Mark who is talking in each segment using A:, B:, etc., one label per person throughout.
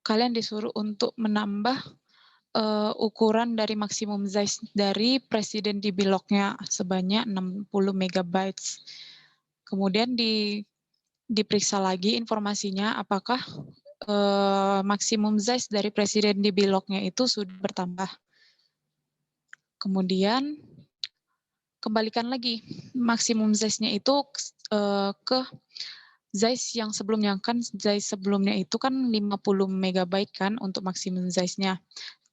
A: kalian disuruh untuk menambah ukuran dari maksimum size dari presiden DB log-nya sebanyak 60 megabytes. Kemudian diperiksa lagi informasinya apakah maksimum size dari presiden DB log-nya itu sudah bertambah. Kemudian kembalikan lagi maksimum size-nya itu ke size yang sebelumnya. Kan size sebelumnya itu kan 50 megabyte kan untuk maksimum size-nya.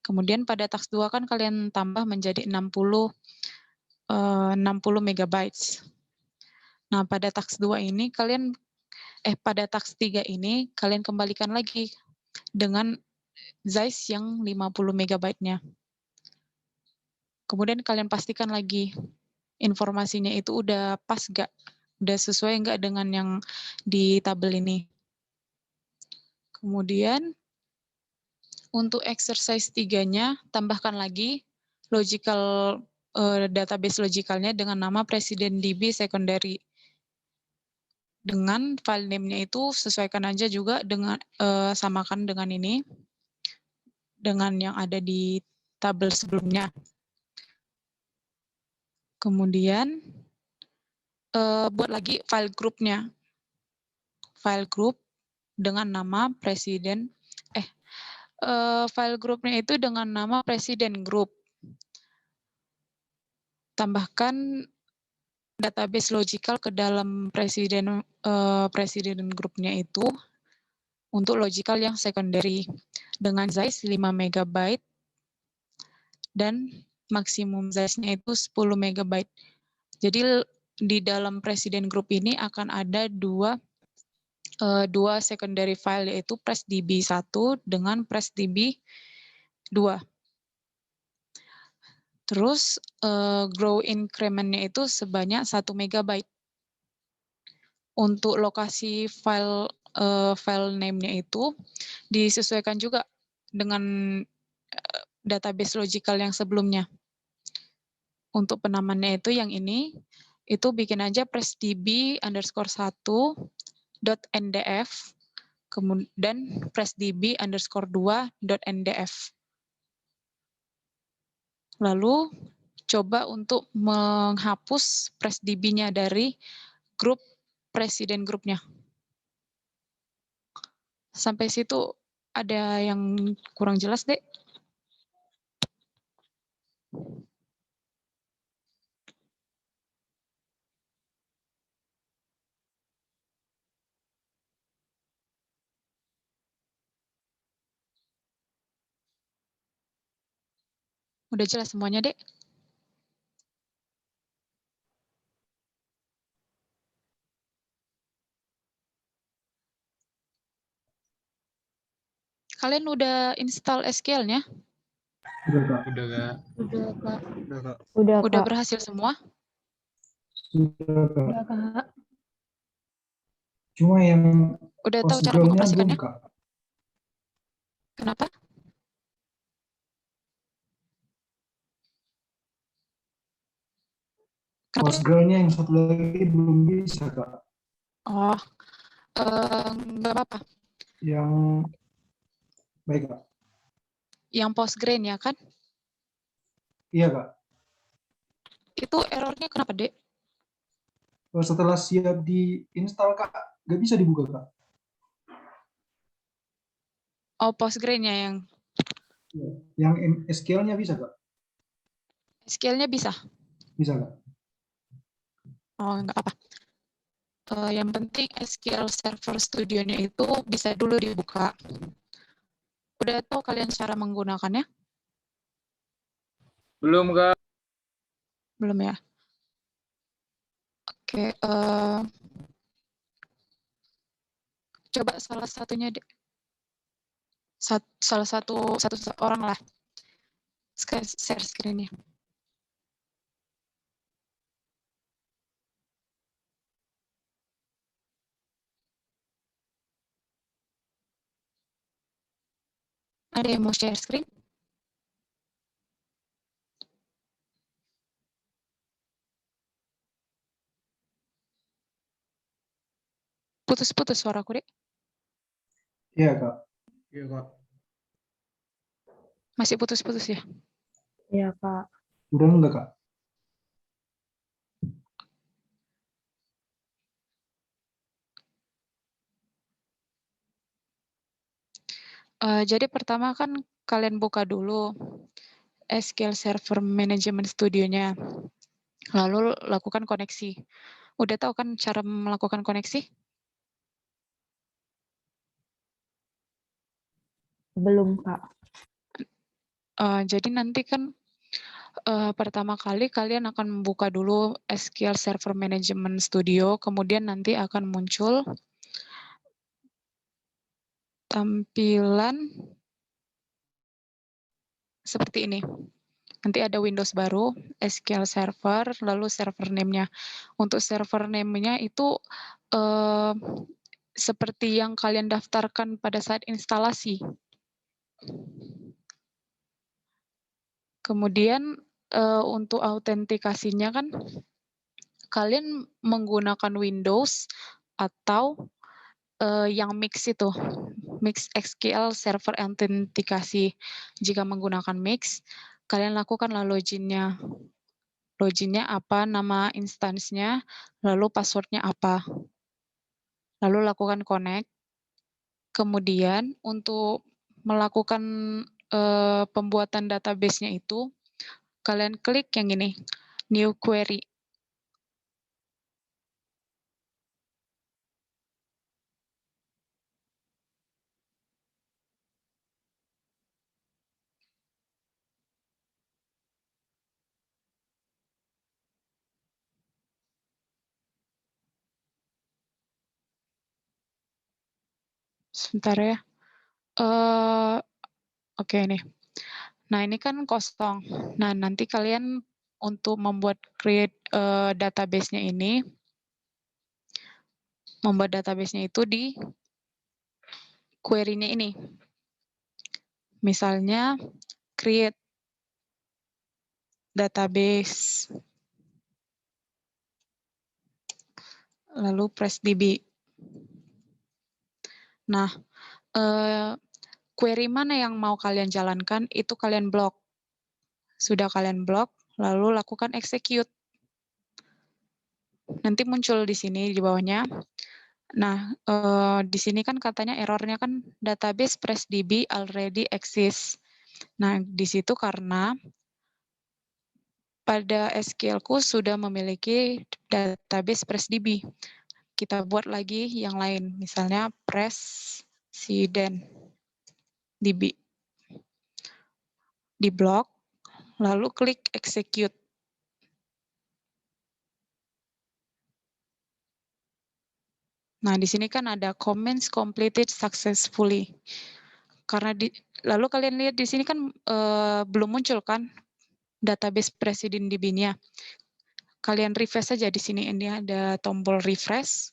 A: Kemudian pada task 2 kan kalian tambah menjadi 60 megabytes. Nah, pada task 2 ini pada task 3 ini kalian kembalikan lagi dengan size yang 50 megabyte-nya. Kemudian kalian pastikan lagi informasinya itu udah pas nggak, udah sesuai nggak dengan yang di tabel ini. Kemudian untuk exercise 3-nya, tambahkan lagi database logikalnya dengan nama presiden DB secondary. Dengan file name-nya itu sesuaikan aja juga dengan samakan dengan ini, dengan yang ada di tabel sebelumnya. Kemudian buat lagi file group-nya. File group dengan nama presiden, file group-nya itu dengan nama presiden group. Tambahkan database logical ke dalam presiden grupnya itu untuk logical yang secondary dengan size 5 megabyte dan maksimum size-nya itu 10 megabyte. Jadi di dalam presiden group ini akan ada dua secondary file, yaitu presdb1 dengan presdb2. Terus grow increment-nya itu sebanyak 1 megabyte. Untuk lokasi file name-nya itu disesuaikan juga dengan database logical yang sebelumnya. Untuk penamannya itu yang ini, itu bikin aja presdb_1.ndf, kemudian presdb_2.ndf. Lalu coba untuk menghapus presdb-nya dari grup presiden grupnya. Sampai situ ada yang kurang jelas, Dek? Udah jelas semuanya, Dek? Kalian udah install SQL-nya?
B: Udah, Kak.
C: Udah, Kak.
D: Udah, Kak.
C: Udah, Kak.
D: Udah,
A: Udah
D: Kak.
A: berhasil semua?
B: Sudah, Kak.
D: Udah, Kak.
B: Cuma yang
A: Udah tahu cara
B: Postgre-nya belum,
A: mengoperasikannya?
B: Kak.
A: Kenapa? Kenapa?
B: Postgre-nya yang satu lagi belum bisa, Kak.
A: Oh, nggak apa-apa.
B: Yang baik, Kak.
A: Yang Postgre-nya kan?
B: Iya, Kak.
A: Itu errornya kenapa, Dek?
B: Setelah siap diinstal, Kak, nggak bisa dibuka, Kak.
A: Oh, Postgre-nya yang
B: Yang SQL-nya bisa, Kak?
A: SQL-nya bisa?
B: Bisa, Kak.
A: Oh, nggak apa. Yang penting SQL Server Studio-nya itu bisa dulu dibuka. Udah tahu kalian cara menggunakannya?
C: Belum, Kak.
A: Belum ya? Oke, coba salah satunya, Dek. Salah satu orang lah. Share screen-nya. Ada yang mau share screen? Putus-putus suaraku, Dek.
B: Iya, Kak.
C: Iya, Kak.
A: Masih putus-putus ya?
C: Iya, Kak.
B: Kurang enggak, Kak?
A: Jadi pertama kan kalian buka dulu SQL Server Management Studio-nya, lalu lakukan koneksi. Udah tahu kan cara melakukan koneksi?
C: Belum, Kak.
A: Jadi nanti kan pertama kali kalian akan membuka dulu SQL Server Management Studio, kemudian nanti akan muncul tampilan seperti ini. Nanti ada Windows baru, SQL Server, lalu server name-nya. Untuk server name-nya itu seperti yang kalian daftarkan pada saat instalasi. Kemudian untuk autentikasinya kan kalian menggunakan Windows atau yang mix itu, mix SQL Server autentikasi. Jika menggunakan mix, kalian lakukanlah login-nya. Login-nya apa, nama instansinya, lalu password-nya apa. Lalu lakukan connect. Kemudian untuk melakukan pembuatan database-nya itu, kalian klik yang ini, new query. Sebentar ya. Oke nih. Nah ini kan kosong. Nah nanti kalian untuk membuat create database-nya ini, membuat database-nya itu di query-nya ini. Misalnya create database, lalu press DB. Nah, query mana yang mau kalian jalankan, itu kalian blok. Sudah kalian blok, lalu lakukan execute. Nanti muncul di sini di bawahnya. Nah, di sini kan katanya errornya kan database press DB already exists. Nah, di situ karena pada SQL-ku sudah memiliki database PressDB. Kita buat lagi yang lain, misalnya Presiden DB. Di blok, lalu klik execute. Nah, di sini kan ada comments completed successfully. Karena lalu kalian lihat di sini kan belum muncul kan database Presiden DB-nya. Kalian refresh saja di sini, ini ada tombol refresh.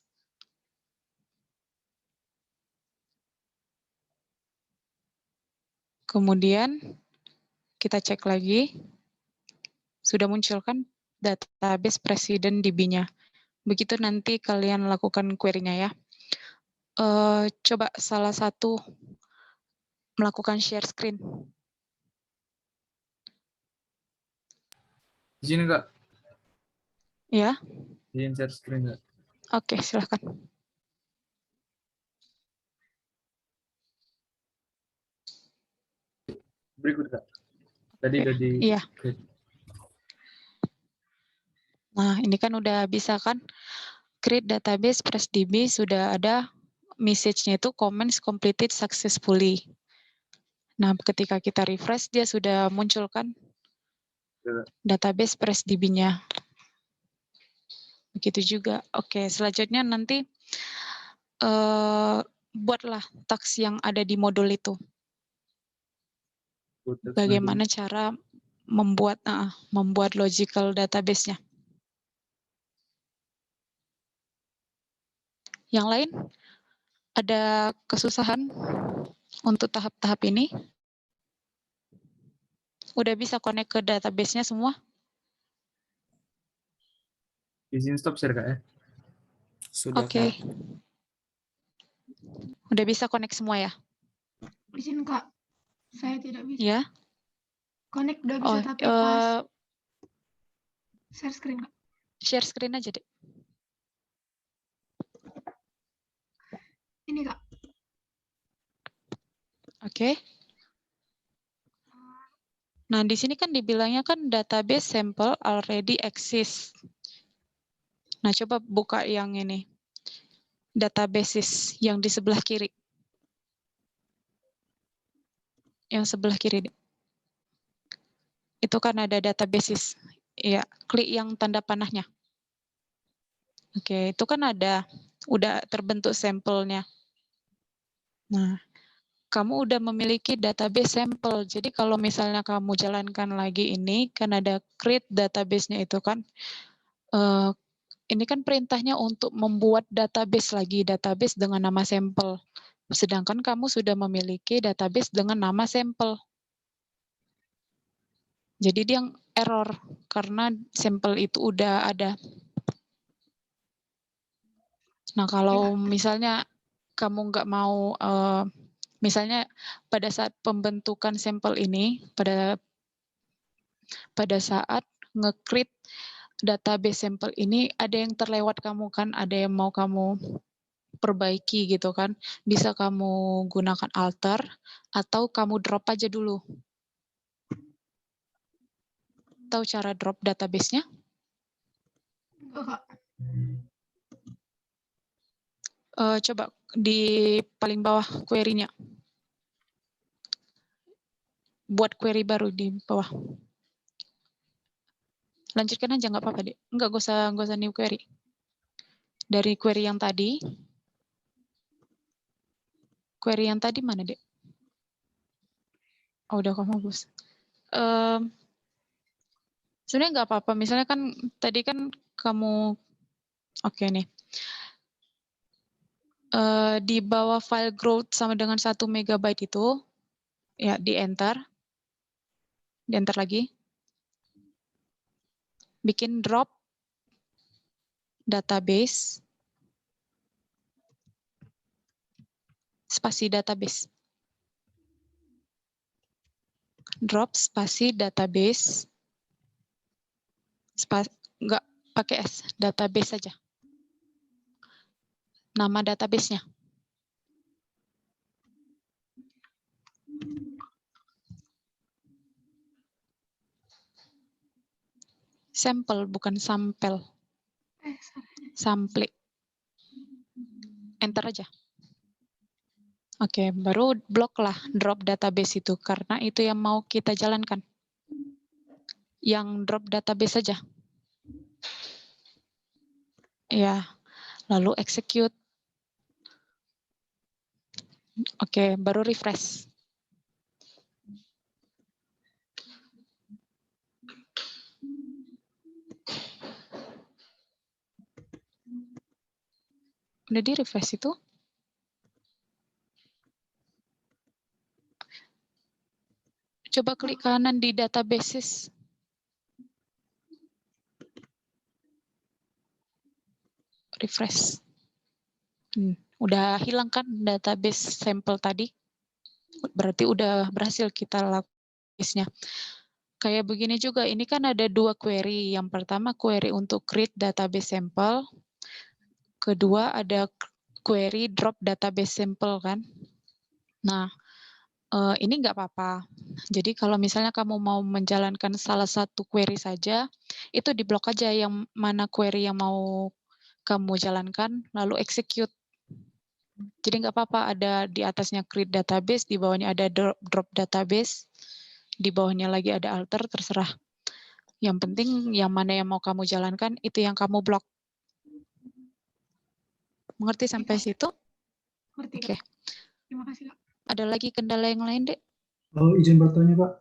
A: Kemudian kita cek lagi, sudah muncul kan database Presiden DB-nya. Begitu nanti kalian lakukan query-nya ya. Coba salah satu melakukan share screen.
D: Di sini Kak,
A: Ya,
D: izin share screen Kak.
A: oke silahkan.
D: Berikut Kak. Tadi
A: Oke,
D: udah di
A: iya.
D: create.
A: Nah, ini kan udah bisa kan? Create database PressDB sudah ada message-nya itu comments completed successfully. Nah, ketika kita refresh dia sudah muncul kan database PressDB-nya. Begitu juga. Oke, selanjutnya nanti buatlah task yang ada di modul itu. Bagaimana cara membuat logical database-nya. Yang lain, ada kesusahan untuk tahap-tahap ini? Udah bisa connect ke database-nya semua?
D: Izin stop share Kak ya.
E: Sudah,
A: Oke.
E: Kak.
A: Udah bisa connect semua ya?
F: Izin Kak, saya tidak bisa.
A: Ya.
F: Connect udah bisa
A: Oh,
F: tapi pas
A: eh,
F: share screen Kak.
A: share screen aja deh.
F: Ini Kak.
A: Oke. Nah, di sini kan dibilangnya kan database sample already exist. Nah, coba buka yang ini. Databases yang di sebelah kiri. Yang sebelah kiri. Itu kan ada databases. Ya, klik yang tanda panahnya. Oke, itu kan ada, udah terbentuk sampelnya. Nah, kamu udah memiliki database sampel. Jadi kalau misalnya kamu jalankan lagi ini, kan ada create database-nya itu kan. Ini kan perintahnya untuk membuat database lagi, database dengan nama sampel. Sedangkan kamu sudah memiliki database dengan nama sampel. Jadi dia error karena sampel itu udah ada. Nah, kalau misalnya kamu nggak mau, misalnya pada saat pembentukan sampel ini, pada saat nge-create database sampel ini, ada yang terlewat kamu kan, ada yang mau kamu perbaiki gitu kan, bisa kamu gunakan alter atau kamu drop aja dulu. Tahu cara drop database-nya?
F: Kak.
A: Coba di paling bawah query-nya. Buat query baru di bawah. Lanjutkan aja nggak apa-apa, Dek. Nggak usah new query. Dari query yang tadi. Query yang tadi mana, Dek? Oh, udah kamu hapus. Sebenarnya nggak apa-apa. Misalnya kan tadi kan kamu, oke nih. Di bawah file growth sama dengan 1 MB itu, ya di enter. Di enter lagi. Bikin drop database. Spasi database. Drop spasi database. Nggak pakai S, database saja. Nama database-nya. Sampel, bukan sampel. Sample. Enter aja. Oke, baru blok lah drop database itu, karena itu yang mau kita jalankan. Yang drop database saja. Ya, lalu execute. Oke, baru refresh. Udah di refresh itu? Coba klik kanan di databases. Refresh. Udah hilang kan database sampel tadi? Berarti udah berhasil kita lakukan. Kayak begini juga, ini kan ada 2 query. Yang pertama query untuk create database sampel. Kedua ada query drop database sampel kan. Nah, ini nggak apa-apa. Jadi kalau misalnya kamu mau menjalankan salah satu query saja, itu diblok aja yang mana query yang mau kamu jalankan, lalu execute. Jadi nggak apa-apa, ada di atasnya create database, di bawahnya ada drop database, di bawahnya lagi ada alter, terserah. Yang penting yang mana yang mau kamu jalankan, itu yang kamu blok. Mengerti sampai situ?
F: Ngerti,
A: Oke.
F: Kak. Terima kasih, Kak.
A: Ada lagi kendala yang lain, Dek?
B: Izin bertanya, Kak.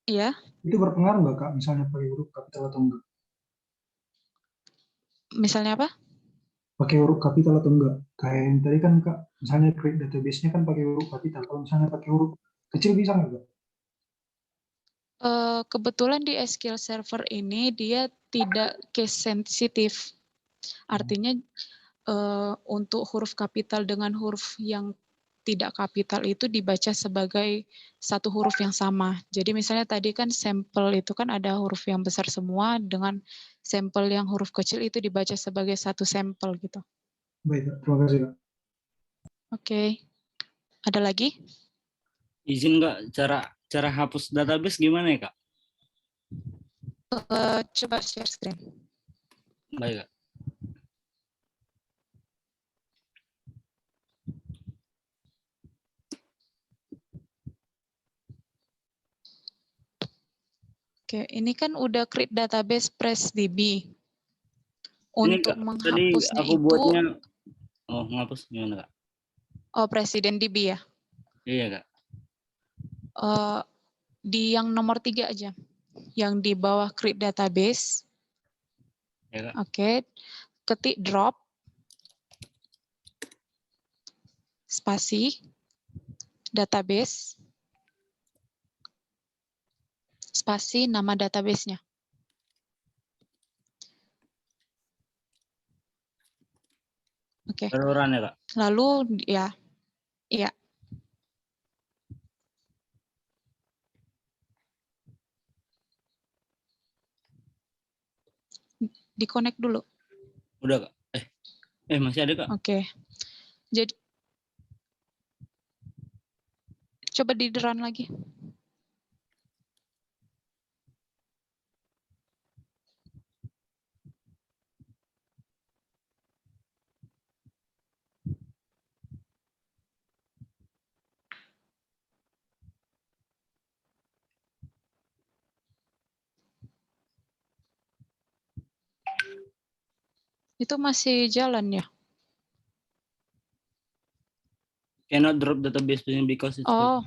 A: Iya.
B: Itu berpengaruh nggak, Kak, misalnya pakai huruf kapital atau enggak?
A: Misalnya apa?
B: Pakai huruf kapital atau enggak? Kayak yang tadi kan, Kak, misalnya create database-nya kan pakai huruf kapital. Kalau misalnya pakai huruf kecil bisa nggak, Kak?
A: Kebetulan di SQL Server ini dia tidak case sensitif. Artinya untuk huruf kapital dengan huruf yang tidak kapital itu dibaca sebagai satu huruf yang sama. Jadi misalnya tadi kan sampel itu kan ada huruf yang besar semua, dengan sampel yang huruf kecil itu dibaca sebagai satu sampel gitu.
B: Baik, Kak. Terima kasih, Kak.
A: Oke. Ada lagi?
E: Izin nggak cara hapus database gimana ya, Kak?
A: Coba share screen.
E: Baik, Kak.
A: Oke, ini kan udah create database PressDB.
E: Ini,
A: Untuk
E: Kak, tadi
A: menghapusnya
E: aku
A: itu,
E: buatnya ngapus gimana, Kak?
A: Presiden DB ya.
E: Iya, Kak.
A: Di yang nomor 3 aja, yang di bawah create database.
E: Ya, Kak.
A: Oke, ketik drop spasi database spasi nama databasenya. Oke.
E: Saluran ya, Kak.
A: Lalu ya, di-connect dulu.
E: Udah, Kak. Masih ada, Kak.
A: Oke. Jadi coba di-run lagi. Itu masih jalan ya?
E: Cannot drop database because it's
A: Oh.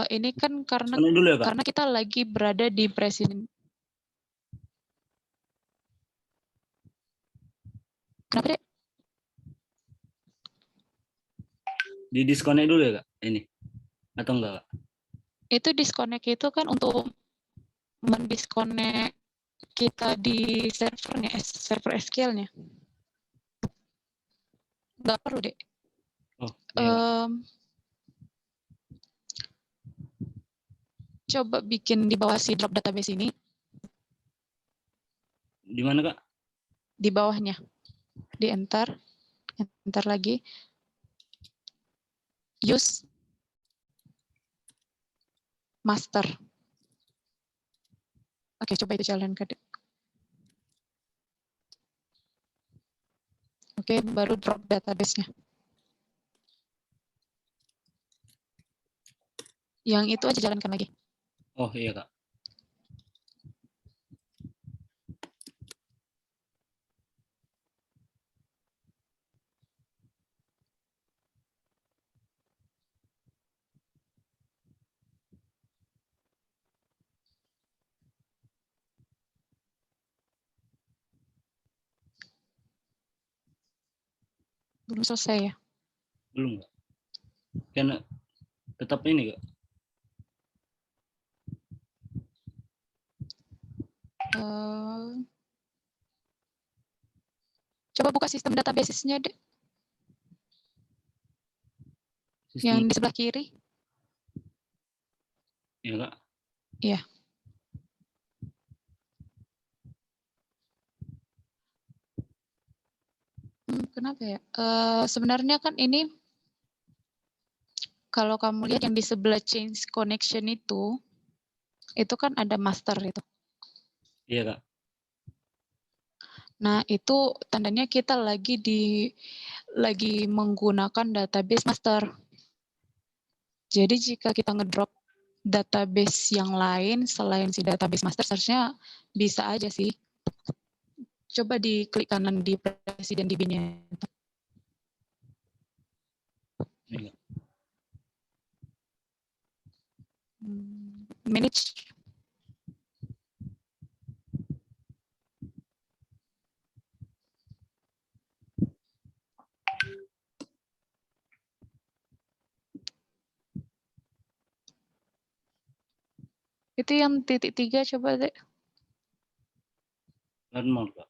A: Ini kan karena
E: dulu ya, Kak.
A: karena kita lagi berada di presiden. Kenapa deh?
E: Di disconnect dulu ya, Kak? Ini. Atau enggak, Kak?
A: Itu disconnect itu kan untuk mendisconnect kita di servernya, server SQL-nya. Nggak perlu deh.
E: Oh, iya, Kak.
A: Coba bikin di bawah si drop database ini,
E: Di mana, Kak?
A: di bawahnya. Di enter lagi. Use master. Oke, coba itu jalan ke. Oke, baru drop database-nya. Yang itu aja jalankan lagi.
E: Oh, iya, Kak.
A: Belum selesai ya?
E: Belum, Kak. Karena tetap ini, Kak.
A: Coba buka sistem database-nya deh.
E: Sistem.
A: Yang di sebelah kiri.
E: Iya, Kak.
A: Iya. Kenapa ya? Sebenarnya kan ini, kalau kamu lihat yang di sebelah change connection itu kan ada master itu.
E: Iya, Kak.
A: Nah, itu tandanya kita lagi menggunakan database master. Jadi jika kita ngedrop database yang lain selain si database master, seharusnya bisa aja sih. Coba diklik kanan di presiden DB-nya.
E: Iya, Kak.
A: Manage. Itu yang titik 3 coba deh.
E: Learn more, Kak.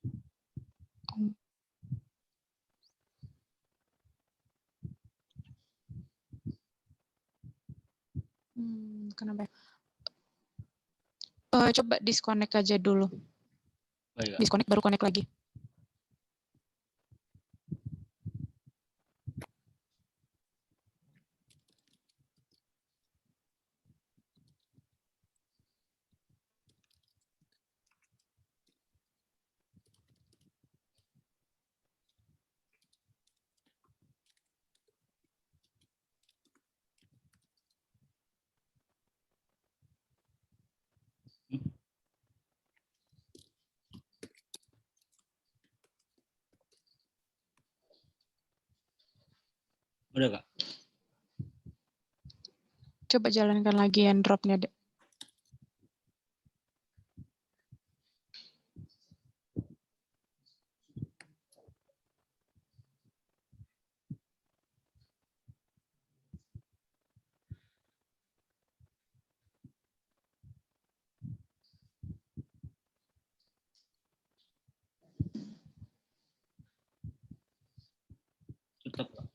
A: Kenapa ya? Coba disconnect aja dulu.
E: Baik, Kak.
A: Disconnect baru connect lagi.
E: Udah, Kak.
A: Coba jalankan lagi yang dropnya, Dek.
E: Tetap, Kak.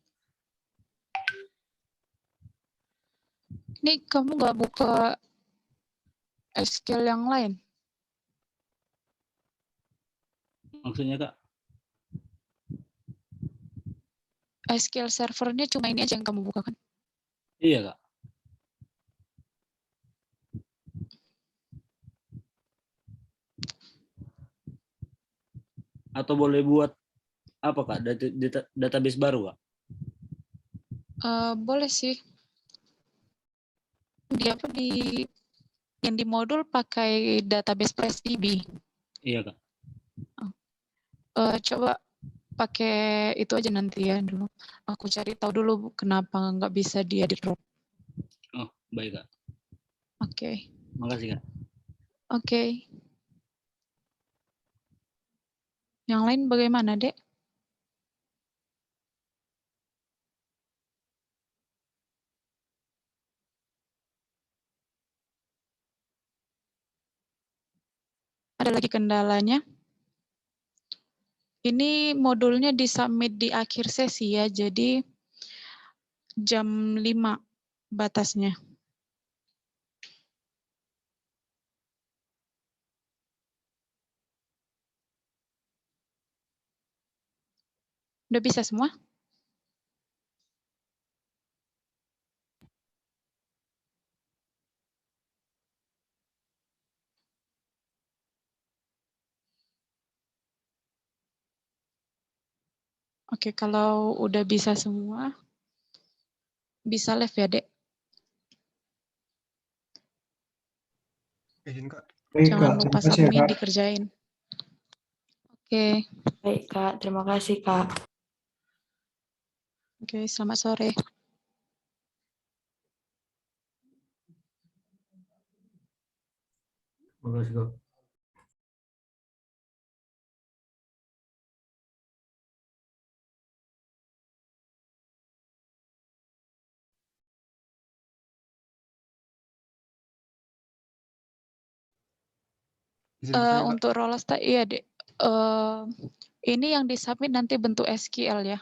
A: Ini kamu nggak buka SQL yang lain?
E: Maksudnya, Kak?
A: SQL servernya cuma ini aja yang kamu buka kan?
E: Iya, Kak. Atau boleh buat apa, Kak? Database baru, Kak?
A: Boleh sih. Yang di modul pakai database PSDB.
E: Iya, Kak.
A: Coba pakai itu aja nanti ya dulu. Aku cari tahu dulu kenapa nggak bisa dia di drop.
E: Oh, baik, Kak.
A: Oke.
E: Makasih, Kak.
A: Oke. Yang lain bagaimana, Dek? Ada lagi kendalanya? Ini modulnya disubmit di akhir sesi ya, jadi jam 5 batasnya. Udah bisa semua? Oke, kalau udah bisa semua, bisa live ya, Dek.
G: Izin, Kak.
B: Baik,
A: Jangan
B: Kak.
A: lupa
B: Terima kasih ya,
A: submit,
B: Kak.
A: dikerjain. Oke.
C: Baik, Kak. Terima kasih, Kak.
A: Oke, selamat sore.
E: Makasih, Kak.
G: Izin bertanya, Kak.
A: Untuk Rolasta, iya, Dek. Ini yang disubmit nanti bentuk SQL ya.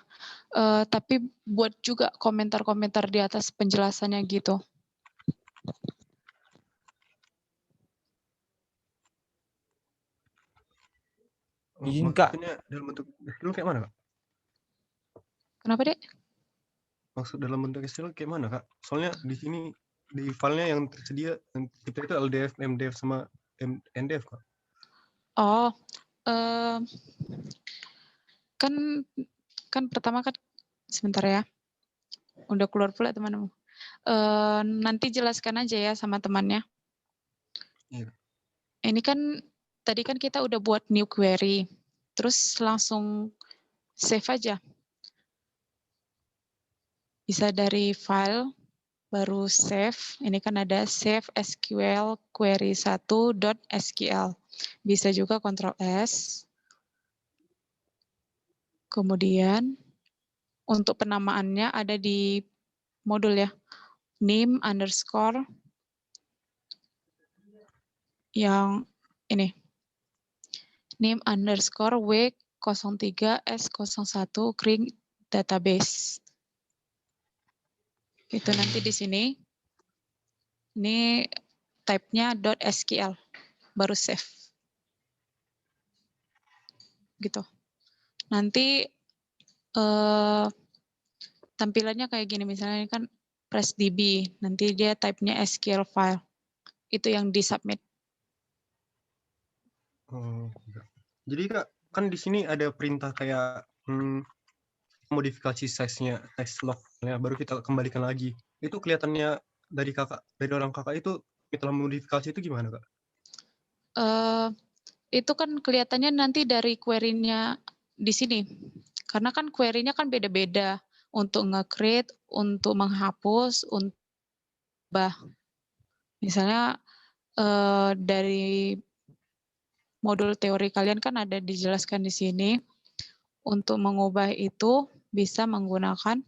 A: Tapi buat juga komentar-komentar di atas penjelasannya gitu.
G: Izin, Kak. Maksudnya dalam bentuk SQL kayak mana, Kak?
A: Kenapa, Dek?
G: Maksud dalam bentuk SQL kayak mana, Kak? Soalnya di sini di filenya yang tersedia kita itu LDF, MDF sama NDF, Kak.
A: Oh, kan pertama kan sebentar ya. Udah keluar pula temanmu. Nanti jelaskan aja ya sama temannya.
G: Iya.
A: Ini kan tadi kan kita udah buat new query, terus langsung save aja. Bisa dari file, baru save. Ini kan ada save SQL query 1.sql. Bisa juga Ctrl S. Kemudian untuk penamaannya ada di modul ya. Name underscore yang ini. Name underscore W03S01 Kring database. Itu nanti di sini. Ini type-nya .sql, baru save. Gitu. Nanti tampilannya kayak gini, misalnya ini kan PressDB, nanti dia type-nya SQL file. Itu yang di-submit.
G: Oh, enggak. Jadi Kak, kan di sini ada perintah kayak modifikasi size-nya, size log-nya, baru kita kembalikan lagi. Itu kelihatannya dari orang kakak itu setelah modifikasi itu gimana Kak?
A: Itu kan kelihatannya nanti dari query-nya di sini. Karena kan query-nya kan beda-beda. Untuk nge-create, untuk menghapus, untuk ubah. Misalnya dari modul teori kalian kan ada dijelaskan di sini. Untuk mengubah itu bisa menggunakan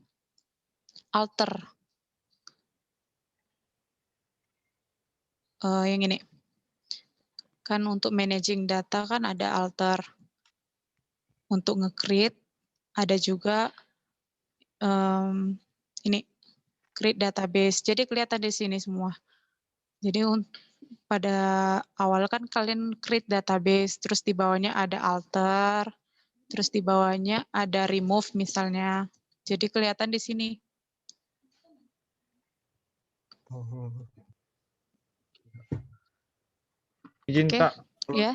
A: alter. Yang ini. Kan untuk managing data kan ada alter. Untuk nge-create ada juga ini create database. Jadi kelihatan di sini semua. Jadi pada awal kan kalian create database, terus di bawahnya ada alter, terus di bawahnya ada remove misalnya. Jadi kelihatan di sini.
H: Izin
A: Oke,
H: Kak,
A: ya.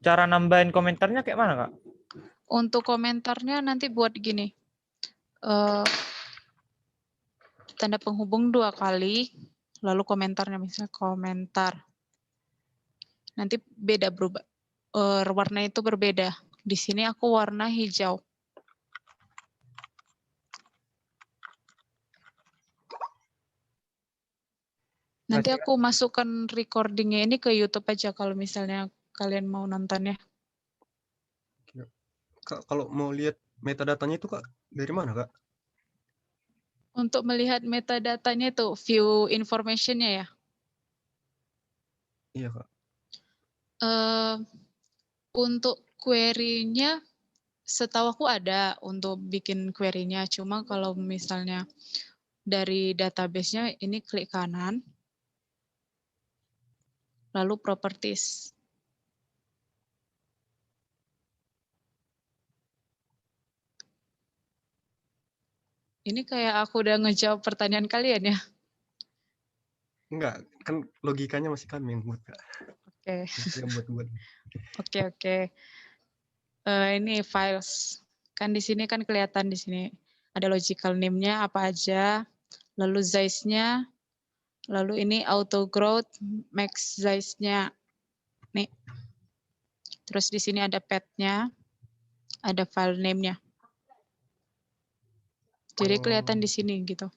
H: cara nambahin komentarnya kayak mana Kak?
A: Untuk komentarnya nanti buat gini. Tanda penghubung 2 kali, lalu komentarnya misalnya komentar. Nanti beda berubah. Warna itu berbeda. Di sini aku warna hijau. Nanti aku masukkan recordingnya ini ke YouTube aja kalau misalnya kalian mau nontonnya.
G: Kak, kalau mau lihat metadatanya itu Kak, dari mana Kak?
A: Untuk melihat metadatanya itu, view information-nya ya.
G: Iya Kak.
A: Untuk query-nya, setahu aku ada untuk bikin query-nya. Cuma kalau misalnya dari database-nya, ini klik kanan. Lalu properties. Ini kayak aku udah ngejawab pertanyaan kalian ya.
G: Enggak, kan logikanya masih kami yang buat Kak.
A: Oke.
G: Yang buat-buat.
A: Oke. Ini files. Kan di sini kan kelihatan di sini ada logical name-nya apa aja, lalu size-nya, lalu ini auto growth, max size-nya. Nih. Terus di sini ada path-nya, ada file name-nya. Jadi kelihatan di sini gitu.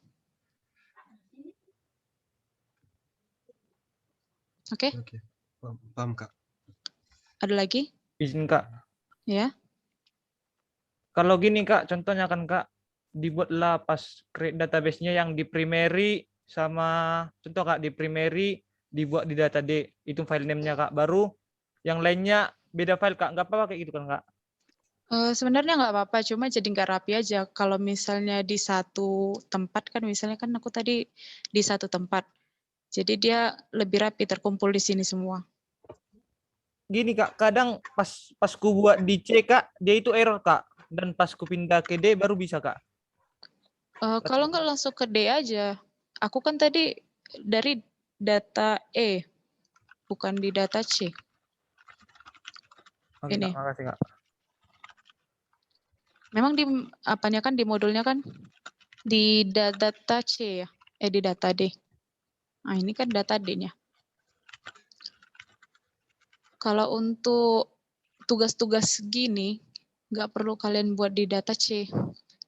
A: Oke?
G: Oke. Paham Kak.
A: Ada lagi?
H: Izin Kak.
A: Ya.
H: Kalau gini Kak, contohnya kan Kak, dibuatlah pas create database-nya yang di primary sama, contoh Kak, di primary dibuat di data D, itu file name-nya Kak. Baru yang lainnya beda file Kak, nggak apa-apa kayak gitu kan Kak?
A: Sebenarnya nggak apa-apa, cuma jadi nggak rapi aja. Kalau misalnya di satu tempat kan, misalnya kan aku tadi di satu tempat. Jadi dia lebih rapi, terkumpul di sini semua.
H: Gini Kak, kadang pas ku buat di C Kak, dia itu error Kak. Dan pas ku pindah ke D baru bisa Kak.
A: Kalau nggak langsung ke D aja. Aku kan tadi dari data E, bukan di data C.
H: Oke,
A: Ini.
H: Kak, makasih Kak.
A: Memang di apanya kan di modulnya kan di data C ya, di data D. Nah ini kan data D-nya. Kalau untuk tugas-tugas gini, nggak perlu kalian buat di data C.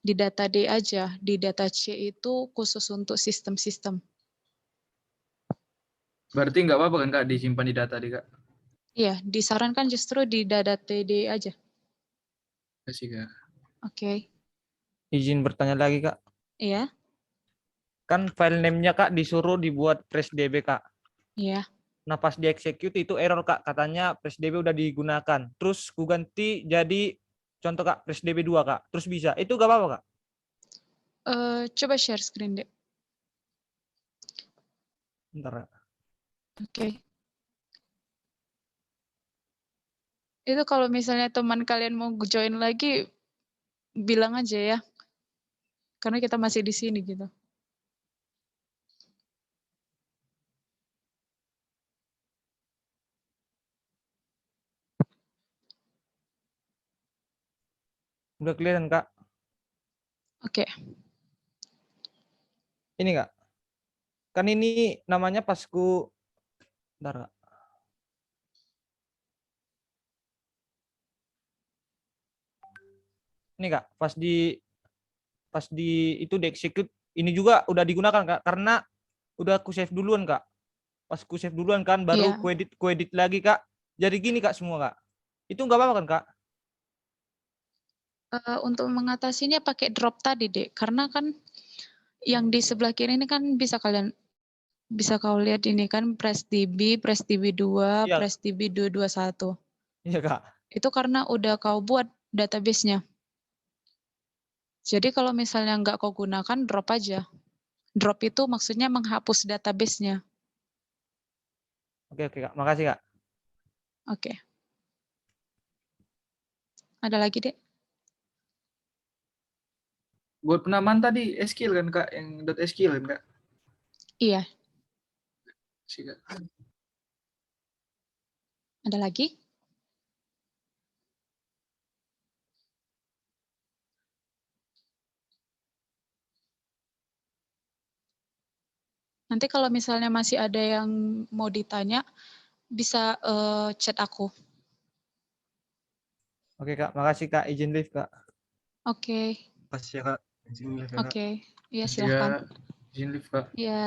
A: Di data D aja. Di data C itu khusus untuk sistem-sistem.
D: Berarti nggak apa-apa kan Kak disimpan di data di Kak?
A: Iya, disarankan justru di data D aja.
D: Kasih Kak.
A: Oke.
H: Izin bertanya lagi Kak.
A: Iya.
H: Kan file name-nya Kak disuruh dibuat PressDB Kak.
A: Iya.
H: Nah pas di execute itu error Kak, katanya PressDB udah digunakan. Terus ku ganti jadi contoh Kak PressDB 2 Kak. Terus bisa. Itu gak apa-apa Kak?
A: Coba share screen deh.
H: Bentar Kak.
A: Oke. Itu kalau misalnya teman kalian mau join lagi, bilang aja ya. Karena kita masih di sini gitu.
H: Udah kelihatan Kak.
A: Oke.
H: Ini Kak. Kan ini namanya pasku. Bentar Kak. Ini Kak, pas di itu di execute ini juga udah digunakan Kak, karena udah aku save duluan Kak. Pas ku save duluan kan baru
A: Iya.
H: ku edit lagi Kak. Jadi gini Kak semua Kak. Itu nggak apa-apa kan Kak?
A: Untuk mengatasinya pakai drop tadi, Dek. Karena kan yang di sebelah kiri ini kan bisa kau lihat ini kan press DB 2,
H: Iya.
A: press DB 221.
H: Iya Kak.
A: Itu karena udah kau buat database-nya. Jadi kalau misalnya nggak kau gunakan, drop aja. Drop itu maksudnya menghapus database-nya.
H: Oke Kak, makasih Kak.
A: Oke. Ada lagi, Dek?
D: Buat penamaan tadi SQL kan Kak, yang .SQL kan Kak?
A: Iya.
D: Sih Kak.
A: Ada lagi? Nanti kalau misalnya masih ada yang mau ditanya, bisa chat aku.
H: Oke Kak, makasih Kak, izin live Kak.
A: Oke.
G: Pas ya Kak. Izin live ya, Kak.
A: Oke. Iya,
D: Makasih,
A: silahkan.
D: Kak. Izin live Kak.
A: Iya.